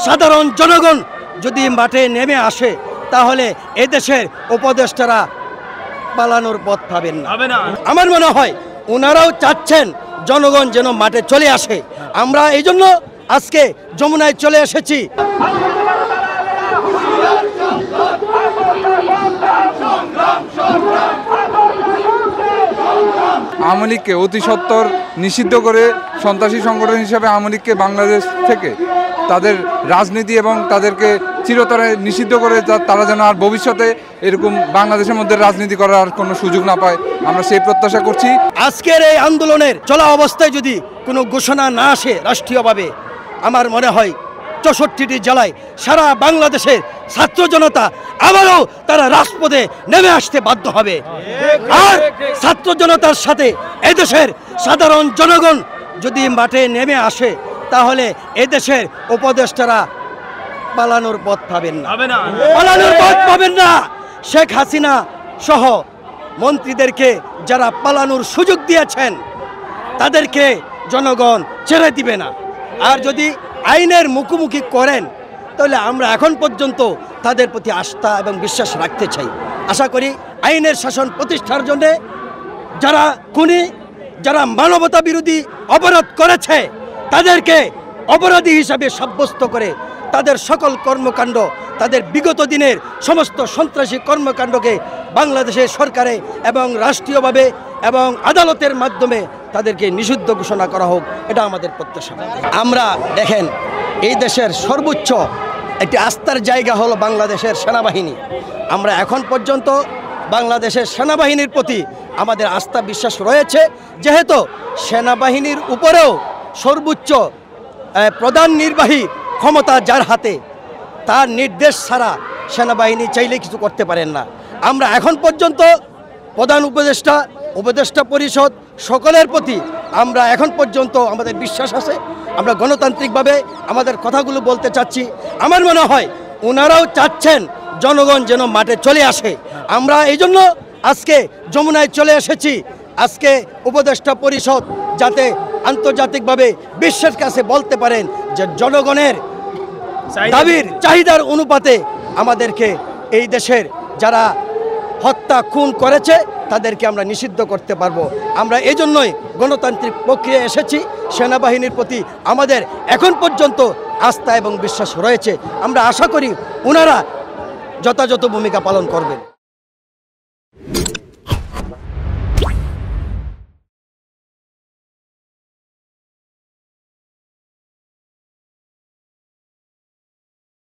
সাধারণ জনগণ যদি মাঠে নেমে আসে তাহলে এদেশের উপদেষ্টারা পালানোর পথ পাবেন না। আমার মনে হয় ওনারাও চাচ্ছেন জনগণ যেন মাঠে চলে আসে। আমরা এই জন্য আজকে যমুনায় চলে এসেছি। আওয়ামী লীগকে অতি সত্বর নিষিদ্ধ করে সন্ত্রাসী সংগঠন হিসেবে আওয়ামী লীগকে বাংলাদেশ থেকে তাদের রাজনীতি এবং তাদেরকে চিরতরে নিষিদ্ধ করে তারা যেন আর ভবিষ্যতে এরকম বাংলাদেশের মধ্যে রাজনীতি করার কোনো সুযোগ না পায়, আমরা সেই প্রত্যাশা করছি। আজকের এই আন্দোলনের চলা অবস্থায় যদি কোনো ঘোষণা না আসে রাষ্ট্রীয়ভাবে, আমার মনে হয় ৬৪টি জেলায় সারা বাংলাদেশের ছাত্র জনতা আবারও তারা রাজপথে নেমে আসতে বাধ্য হবে। আর ছাত্র জনতার সাথে এদেশের সাধারণ জনগণ যদি মাঠে নেমে আসে তাহলে এদেশের উপদেষ্টারা পালানোর পথ পাবেন না, পালানোর পথ পাবেন না। শেখ হাসিনা সহ মন্ত্রীদেরকে যারা পালানোর সুযোগ দিয়েছেন তাদেরকে জনগণ ছেড়ে দিবে না। আর যদি আইনের মুখোমুখি করেন তাহলে আমরা এখন পর্যন্ত তাদের প্রতি আস্থা এবং বিশ্বাস রাখতে চাই। আশা করি আইনের শাসন প্রতিষ্ঠার জন্য যারা খুনি, যারা মানবতা বিরোধী অপরাধ করেছে তাদেরকে অপরাধী হিসাবে সাব্যস্ত করে তাদের সকল কর্মকাণ্ড, তাদের বিগত দিনের সমস্ত সন্ত্রাসী কর্মকাণ্ডকে বাংলাদেশের সরকারে এবং রাষ্ট্রীয়ভাবে এবং আদালতের মাধ্যমে তাদেরকে নিষিদ্ধ ঘোষণা করা হোক, এটা আমাদের প্রত্যাশা। আমরা দেখেন এই দেশের সর্বোচ্চ একটি আস্থার জায়গা হলো বাংলাদেশের সেনাবাহিনী। আমরা এখন পর্যন্ত বাংলাদেশের সেনাবাহিনীর প্রতি আমাদের আস্থা বিশ্বাস রয়েছে, যেহেতু সেনাবাহিনীর উপরেও সর্বোচ্চ প্রধান নির্বাহী ক্ষমতা যার হাতে, তার নির্দেশ ছাড়া সেনাবাহিনী চাইলে কিছু করতে পারেন না। আমরা এখন পর্যন্ত প্রধান উপদেষ্টা পরিষদ সকলের প্রতি আমরা এখন পর্যন্ত আমাদের বিশ্বাস আছে। আমরা গণতান্ত্রিকভাবে আমাদের কথাগুলো বলতে চাচ্ছি। আমার মনে হয় ওনারাও চাচ্ছেন জনগণ যেন মাঠে চলে আসে। আমরা এই জন্য আজকে যমুনায় চলে এসেছি। আজকে উপদেষ্টা পরিষদ যাতে আন্তর্জাতিকভাবে বিশ্বের কাছে বলতে পারেন যে জনগণের দাবির চাহিদার অনুপাতে আমাদেরকে এই দেশের যারা হত্যা খুন করেছে তাদেরকে আমরা নিষিদ্ধ করতে পারবো। আমরা এই জন্যই গণতান্ত্রিক প্রক্রিয়ায় এসেছি। সেনাবাহিনীর প্রতি আমাদের এখন পর্যন্ত আস্থা এবং বিশ্বাস রয়েছে। আমরা আশা করি ওনারা যথাযথ ভূমিকা পালন করবেন।